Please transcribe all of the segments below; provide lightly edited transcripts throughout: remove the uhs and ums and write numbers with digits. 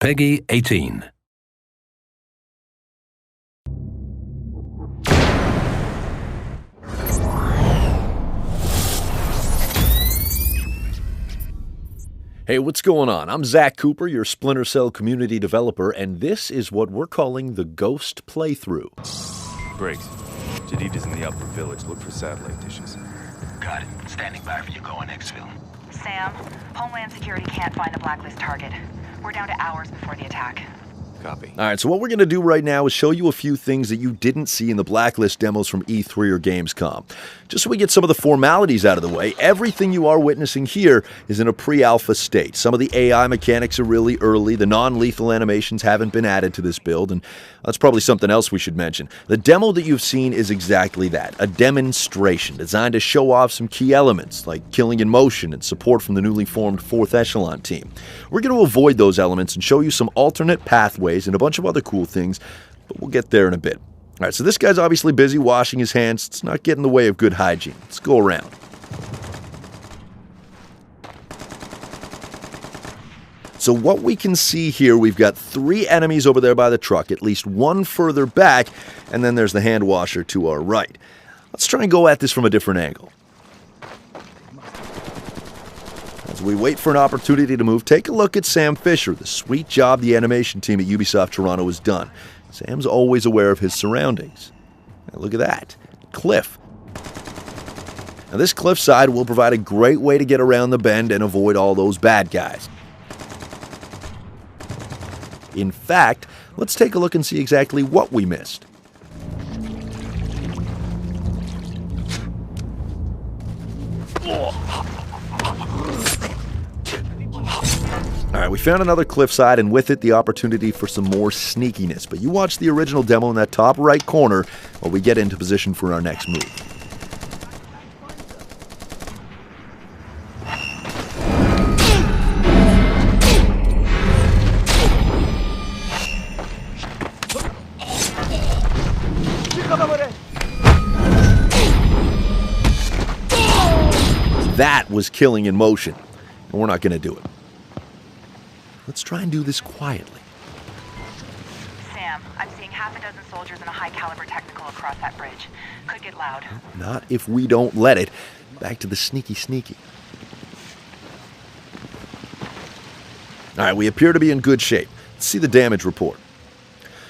Peggy 18. Hey, what's going on? I'm Zach Cooper, your Splinter Cell community developer, and this is what we're calling the Ghost Playthrough. Briggs, Jadid is in the upper village. Look for satellite dishes. Got it. Standing by for you going exfil. Sam, Homeland Security can't find the Blacklist target. We're down to hours before the attack. Copy. All right, so what we're going to do right now is show you a few things that you didn't see in the Blacklist demos from E3 or Gamescom. Just so we get some of the formalities out of the way, everything you are witnessing here is in a pre-alpha state. Some of the AI mechanics are really early, the non-lethal animations haven't been added to this build, and that's probably something else we should mention. The demo that you've seen is exactly that, a demonstration designed to show off some key elements, like killing in motion and support from the newly formed 4th Echelon team. We're going to avoid those elements and show you some alternate pathways and a bunch of other cool things, but we'll get there in a bit. All right, so this guy's obviously busy washing his hands. It's not getting in the way of good hygiene. Let's go around. So what we can see here, we've got 3 enemies over there by the truck, at least 1 further back, and then there's the hand washer to our right. Let's try and go at this from a different angle. As we wait for an opportunity to move, take a look at Sam Fisher, the sweet job the animation team at Ubisoft Toronto has done. Sam's always aware of his surroundings. Now look at that. Cliff. Now this cliffside will provide a great way to get around the bend and avoid all those bad guys. In fact, let's take a look and see exactly what we missed. Alright, we found another cliffside, and with it the opportunity for some more sneakiness. But you watch the original demo in that top right corner while we get into position for our next move. That was killing in motion, and we're not going to do it. Let's try and do this quietly. Sam, I'm seeing half a dozen soldiers in a high-caliber technical across that bridge. Could get loud. Not if we don't let it. Back to the sneaky. All right, we appear to be in good shape. Let's see the damage report.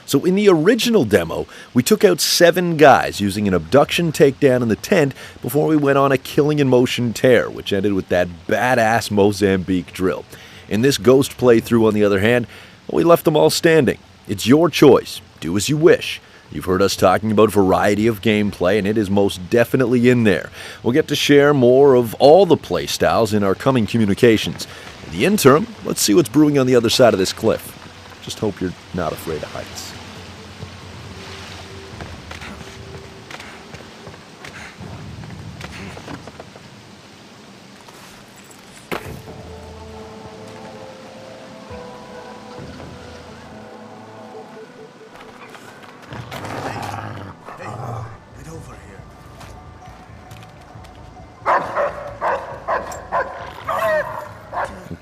So in the original demo, we took out 7 guys using an abduction takedown in the tent before we went on a killing in motion tear, which ended with that badass Mozambique drill. In this Ghost playthrough, on the other hand, we left them all standing. It's your choice. Do as you wish. You've heard us talking about variety of gameplay, and it is most definitely in there. We'll get to share more of all the playstyles in our coming communications. In the interim, let's see what's brewing on the other side of this cliff. Just hope you're not afraid of heights.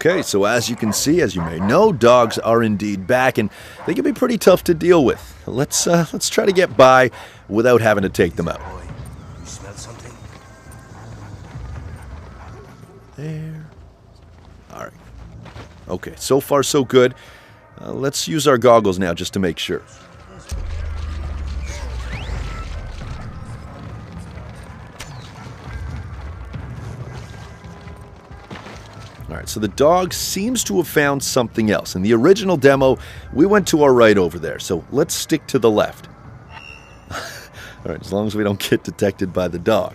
Okay, so as you can see, as you may know, dogs are indeed back, and they can be pretty tough to deal with. Let's try to get by without having to take them out. You smell something? There. All right. Okay, so far so good. Let's use our goggles now just to make sure. Alright, so the dog seems to have found something else. In the original demo, we went to our right over there, so let's stick to the left. Alright, as long as we don't get detected by the dog.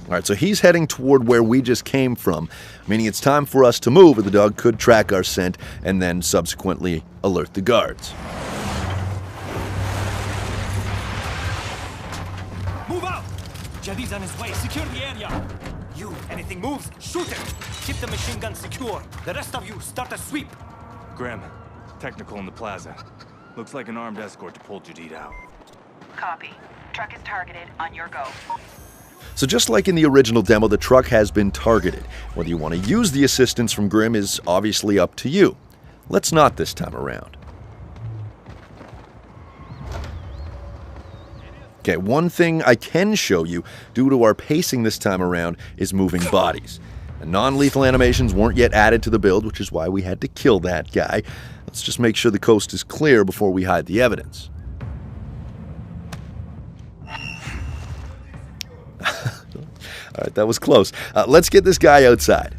Alright, so he's heading toward where we just came from, meaning it's time for us to move, or the dog could track our scent and then subsequently alert the guards. Move out! Jadid's on his way. Secure the area. You, anything moves, shoot it. Keep the machine gun secure. The rest of you, start a sweep. Graham, technical in the plaza. Looks like an armed escort to pull Jadid out. Copy. Truck is targeted. On your go. So just like in the original demo, the truck has been targeted. Whether you want to use the assistance from Grim is obviously up to you. Let's not this time around. Okay, one thing I can show you, due to our pacing this time around, is moving bodies. And non-lethal animations weren't yet added to the build, which is why we had to kill that guy. Let's just make sure the coast is clear before we hide the evidence. All right, that was close. Let's get this guy outside.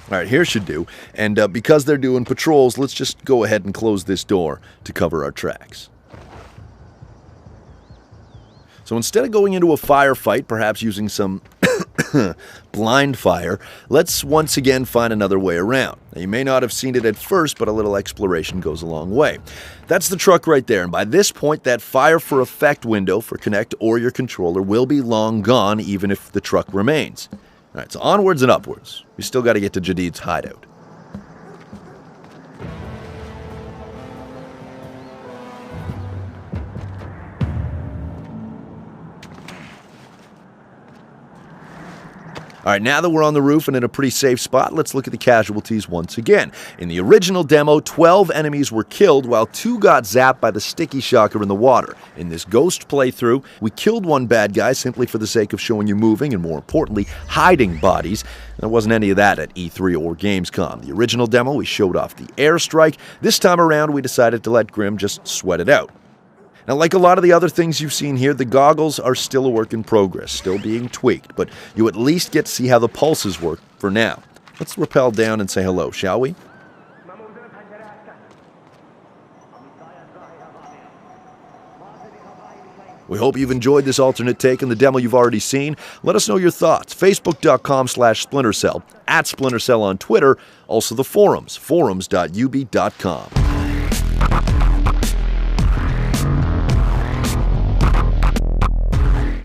All right, here should do. And because they're doing patrols, let's just go ahead and close this door to cover our tracks. So instead of going into a firefight, perhaps using some blind fire, let's once again find another way around. Now, you may not have seen it at first, but a little exploration goes a long way. That's the truck right there, and by this point, that fire for effect window for Connect or your controller will be long gone, even if the truck remains. All right, so onwards and upwards. We still got to get to Jadid's hideout. All right, now that we're on the roof and in a pretty safe spot, let's look at the casualties once again. In the original demo, 12 enemies were killed while 2 got zapped by the sticky shocker in the water. In this ghost playthrough, we killed 1 bad guy simply for the sake of showing you moving and, more importantly, hiding bodies. There wasn't any of that at E3 or Gamescom. The original demo, we showed off the airstrike. This time around, we decided to let Grim just sweat it out. Now, like a lot of the other things you've seen here, the goggles are still a work in progress, still being tweaked, but you at least get to see how the pulses work for now. Let's rappel down and say hello, shall we? We hope you've enjoyed this alternate take on the demo you've already seen. Let us know your thoughts. Facebook.com/SplinterCell, @SplinterCell on Twitter, also the forums, forums.ub.com.